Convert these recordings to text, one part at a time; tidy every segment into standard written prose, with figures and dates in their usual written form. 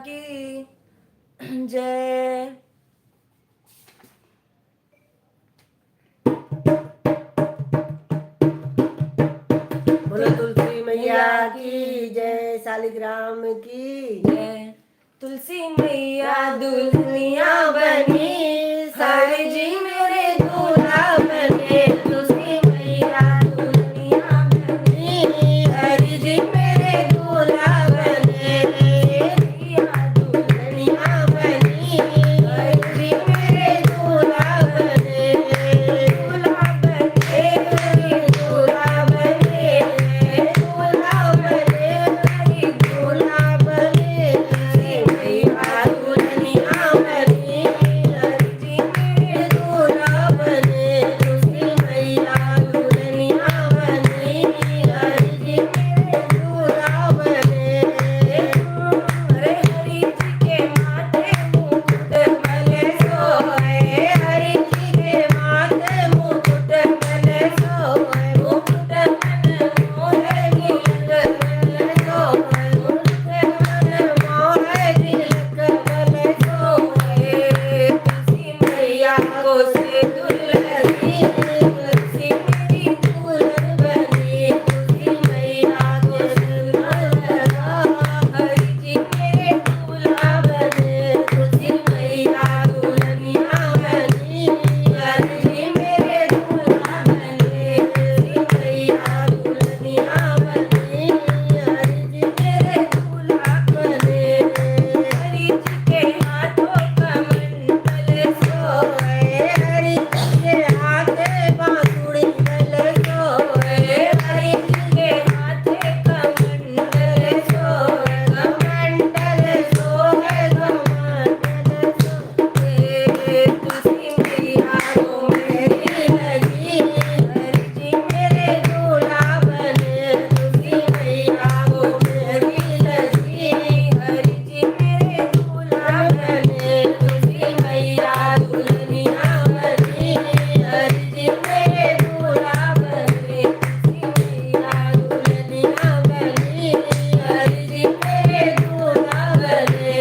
की जय। बोलो तुलसी मैया की जय, शालिग्राम की जय। तुलसी मैया दुल्हनिया बनी, हरि जी मेरे दूल्हा बने। तुलसी मैया दुल्हनिया बनी, हरि जी मेरे दूल्हा बने। मैया दुल्हनिया बनी, हरि जी मेरे दूल्हा बने। दूल्हा बने, दूल्हा बने, दूल्हा बने, हरि दूल्हा बने। मैया दुल्हनिया बनी, हरि जी मेरे दूल्हा बने। तुलसी मैया दुल्हनिया बनी, हरि जी मेरे दूल्हा बने। अरे हरि जी के माथे मुकुट भले सोए, हरि जी के माथे मुकुट भले सोए। मुकुट मन मोहे तिलक भले सोए, मुकुट मन मोहे तिलक भले सोए। तुलसी मैया को से दुल्हनी, तुलसी मेरी दुल्हन बनी। तुलसी मैया को से दुल्हना, हरि जी मेरे दूल्हा बने। तुलसी मैया दुल्हनिया बनी, हरि जी मेरे दूल्हा बने। तुलसी मैया दुल्हनिया बनी, हरि जी मेरे दूल्हा बने। हरि जी के हाथों कमंडल सोए, हरि जी के हाथे बांसुरी भले सोए। हरि जी के हाथे कमंडल सोए, कमंडल सोए, कमंडल सोए। तुलसी मैया को मेरी लगी, हरि जी मेरे दूल्हा बने। तुलसी मैया को मेरी लगी, हरि जी मेरे दूल्हा बने। तुलसी मैया दुल्हनिया बनी, हरि जी मेरे दूल्हा बने। तुलसी मैया दुल्हनिया बनी, हरि जी मेरे दूल्हा बने।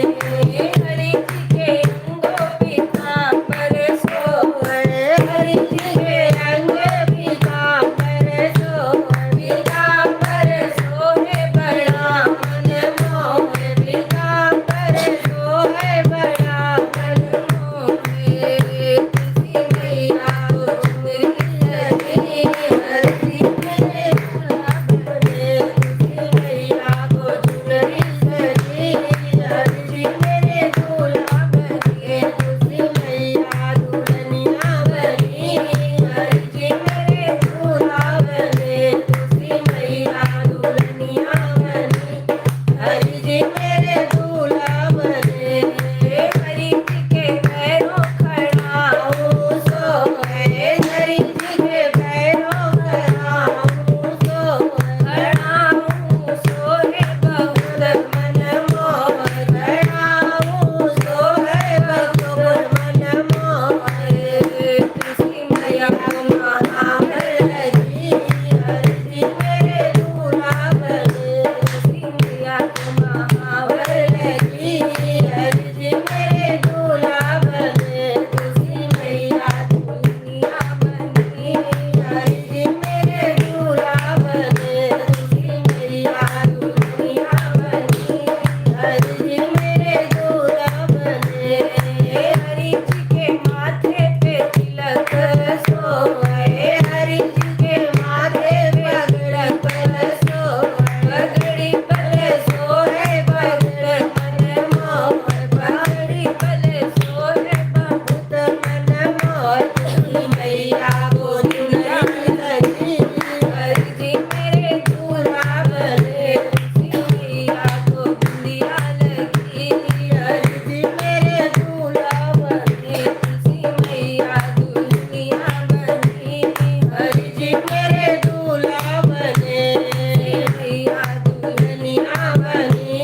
हरि जी के अंगों पीतांबर सोए, हरि जी के अंग पीतांबर सोए। पीतांबर सोए बड़ा मन मोहे, पीतांबर सोए बड़ा मन मोहे। तुलसी मैया को चुनरी लगी, हरि जी मेरे दूल्हा बने। तुलसी मैया को चुनरी लगी, हरि जी मेरे दूल्हा बने। तुलसी मैया दुल्हनिया बनी, हरि जी मेरे दूल्हा बने। तुलसी मैया दुल्हनिया बनी, हरि जी मेरे दूल्हा बने। हरि जी के पैरों खड़ाऊं सोए, हरि जी के पैरों खड़ाऊं सोए। खड़ाऊं सोए बहुत मन मोह, खड़ाऊं सोए बहुत मन मोह। तुलसी मैया को महावर लगी, हरि जी मेरे दूल्हा बने। तुलसी मैया को महावर लगी, हरि जी मेरे दूल्हा बने। तुलसी मैया दुल्हनिया बनी, हरि जी मेरे दूल्हा बने। तुलसी मैया दुल्हनिया बनी, हरि जी मेरे दूल्हा बने। हरि जी के माथे पे तिलक सोए, हरि जी के माथे पगड़ पल सोए। पगड़ी पल सोए पगड़ मन मोह, पगड़ी पल सोए बहुत मन मोह। तुलसी मैया को चुनरी लगी, हरि जी मेरे दूल्हा बने। तुलसी मैया को बिंदिया लगी, हरि जी मेरे दूल्हा बने। तुलसी मैया दुल्हनिया बनी, हरि जी मेरे दूल्हा बने। मैया दुल्हनिया बनी,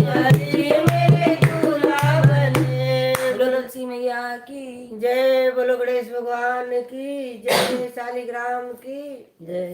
हरि जी मेरे दूल्हा बने। बोलो तुलसी मैया की जय, बोलो गणेश भगवान की जय, शालिग्राम की जय।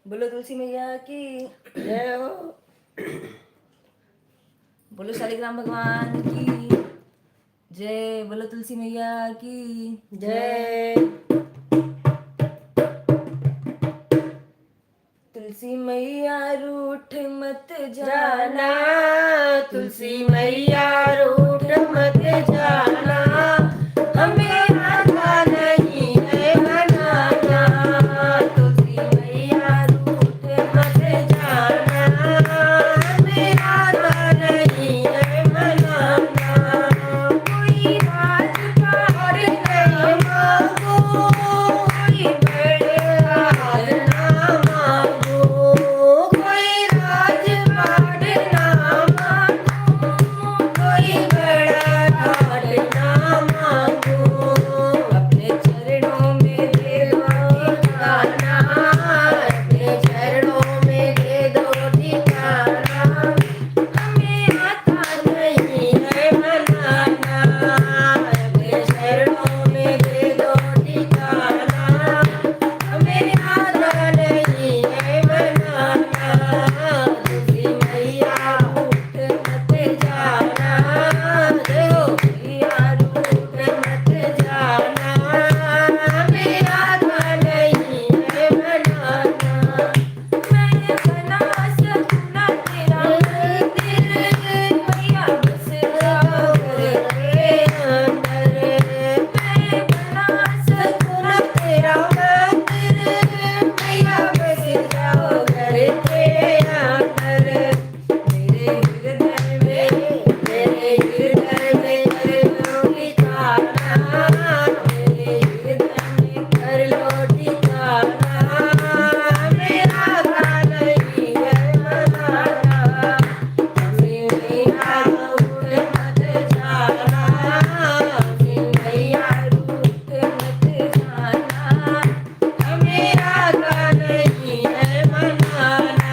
बोलो तुलसी मैया की जय हो। बोलो शालिग्राम भगवान की जय। बोलो तुलसी मैया की जय। तुलसी मैया रूठ मत जाना जाना, तुलसी मैया रूठ मत जाना, हमें आता नहीं है मनाना। तुलसी मैया रूठ मत जाना, हमें आता नहीं है मनाना। कोई राज पार नहीं मांगो, कोई बड़े हार ना मांगो, कोई राज पार ना मांगो, कोई बड़ा ठाट ना मांगो। अपने चरणों में दे दो ठिकाना, अपने चरणों में दे दो ठिकाना, हमें आता नहीं है मनाना। अपने चरणों में दे दो ठिकाना, हमें आता नहीं है मनाना। तुलसी मैया रूठ मत जाना, देखो मैया रूठ मत जाना, हमें आता नहीं है मनाना। मैं बना सकूं तेरा मंदिर, मैया बस जाओ घर के अंदर। मैं बना सकूं तेरा मंदिर, मैया बस जाओ घर के अंदर। मेरे हृदय में, मेरे हृदय में कर लो ठिकाना, मेरे हृदय में कर लो ठिकाना, मेरा गान नहीं है मनाना। हमें मैया रूठ मत जाना, हमें मैया रूठ मत जाना, हमें गान नहीं है मनाना।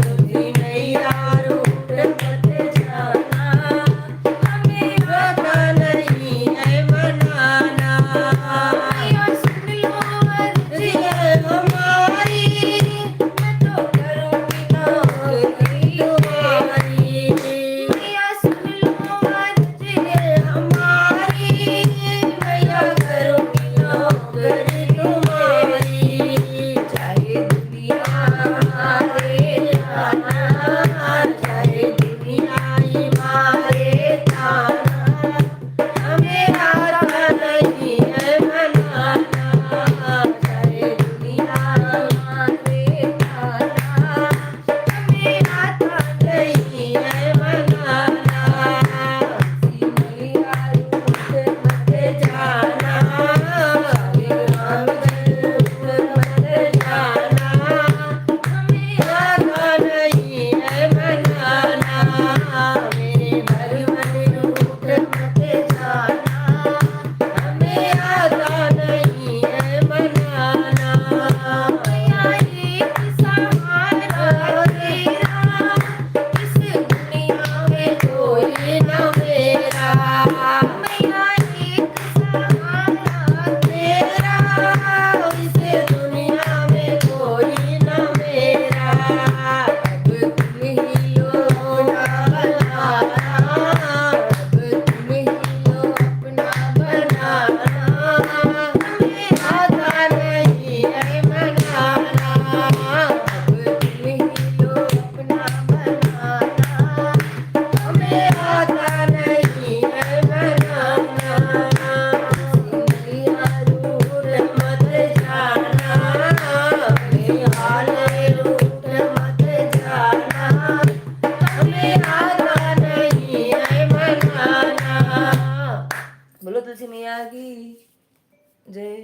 तुलसी मैया रूठ मत जाना, हमें गान नहीं है मनाना। मैया सुन लो अर्जी हमारी, मैं तो करूँगी नौकरी तुम्हारी। मैया सुन लो अर्जी हमारी, मैया करूँगी नौकरी तुम्हारी। चाहे दुनिया मारे ताना, चाहे दुनिया ही मारे ताना, हमें आता नहीं है मनाना। चाहे दुनिया मारे ताना, हमें आता नहीं है मनाना। तुलसी मैया रूठ मत जाना, शालिग्राम रूठ मत जाना, हमें आता नहीं है मनाना। मेरे भगवन रूठ मत जाना, हमें आता नहीं है मनाना। मैया एक सहारा तेरा, इस दुनिया में कोई न मेरा। मैया एक सहारा तेरा, इस दुनिया में कोई न मेरा। अब तुम ही लो अपना बनाना, अब तुम ही लो अपना बनाना, हमें आता नहीं है मनाना। अब तुम ही लो अपना बनाना, हमें आता नहीं है मनाना। मैया रूठ मत जाना, हमें हाल रूठ मत जाना, हमें आता नहीं है मनाना। बोलो तुलसी मैया की जय।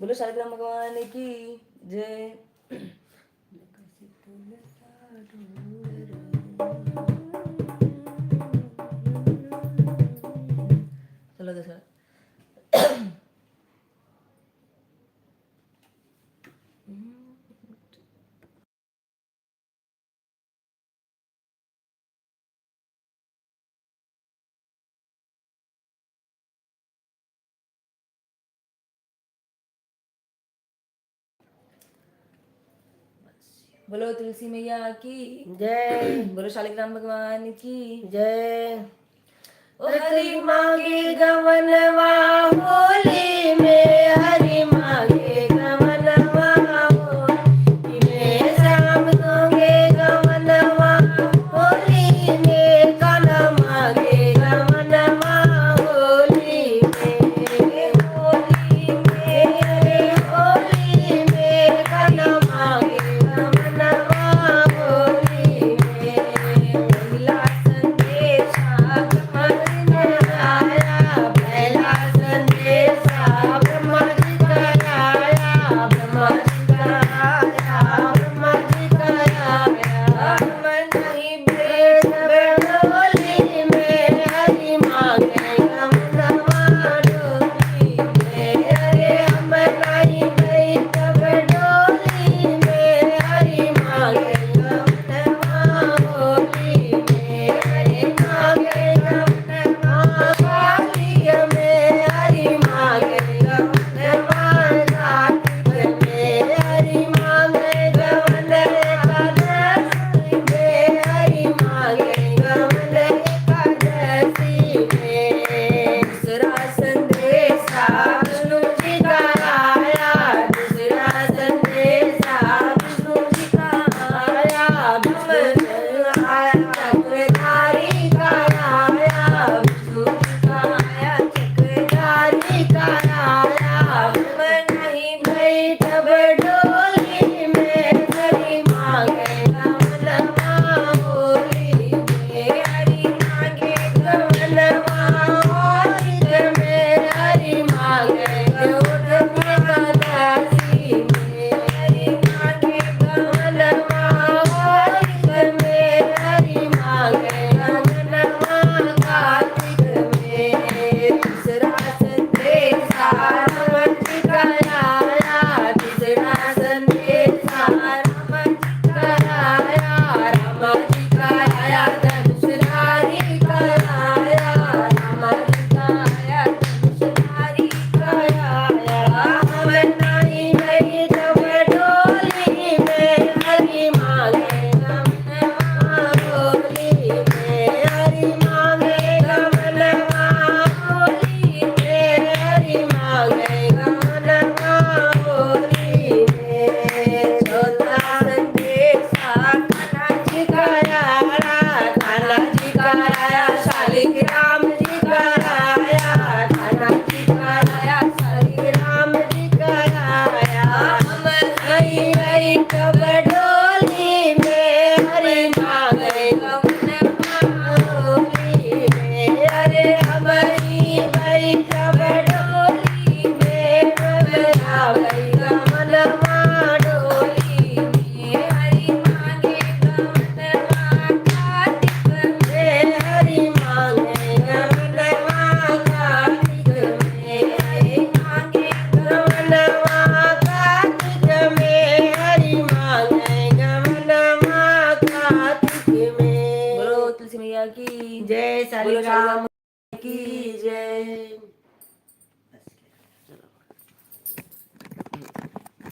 बोलो शालिग्राम भगवान की जय। चलो दूसरा। बोलो तुलसी मैया की जय। बोलो शालिग्राम भगवान की जय। ओ हरि मांगे गवनवा होली में, हरि मांगे गवनवा होली में, श्याम दोगे गवनवा होली में, कान्हा मांगे गवनवा होली में, होली में, अरे होली में, कान्हा मांगे गवनवा होली में। मिला संदेशा पहला संदेशा ब्रह्मा जी का आया, ब्रह्मा जी का आया, ब्रह्मा जी का आया। हम नहीं भेद बड़ोली में, हरि मांगे गवनवा डोली में, अरे हम नहीं भेद बड़ोली में, हरि मांगे गवनवा होली में, हरि मांगे गवनवा कार्तिक में, हरि मांगे गवनवा कार्तिक में, हरि मांगे गवन एकादशी में, हरि मांगे गवन एकादशी में। दूसरा संदेशा विष्णु जी का आया, दूसरा संदेशा विष्णु जी का आया, विष्णु आया चक्रधारी का आया, विष्णु जी का आया चक्रधारी का आया। हम नहीं बैठ बडोली में, हरि मांगे गवनवा होली में, हरि मांगे गवनवा होली में, हरि मांगे गवनवा एकादशी में, हरि मांगे गवनवा होली में, हरि मांगे गवनवा कार्तिक में। तीसरा संदेशा राम जी का आया, तीसरा संदेशा राम जी का आया, राम जी का आया धनुषधारी का आया, राम जी का आया धनुषधारी का आया। हम नहीं गई तब डोली में, हरि मांगे गवनवा होली में, हरि मांगे गवनवा होली में, हरि मांगे गवनवा होली में। चौथा संदेशा कान्हा जी का आया, कान्हा जी का आया शालिग्राम जी का आया, कान्हा जी का आया शालिग्राम जी का आया। हम नहीं गई कब डोली में, हरि मांगे गवनवा होली में, अरे हमारी गई कब डोली में, बबरा गई गवनवा डोली में, हरि मांगे गवनवा कार्तिक में, हरि मांगे गवनवा कार्तिक में, हरि मांगे गवनवा कार्तिक में, हरि मांगे गवनवा कार्तिक में। बोलो तुलसी मैया की जय शालिग्राम।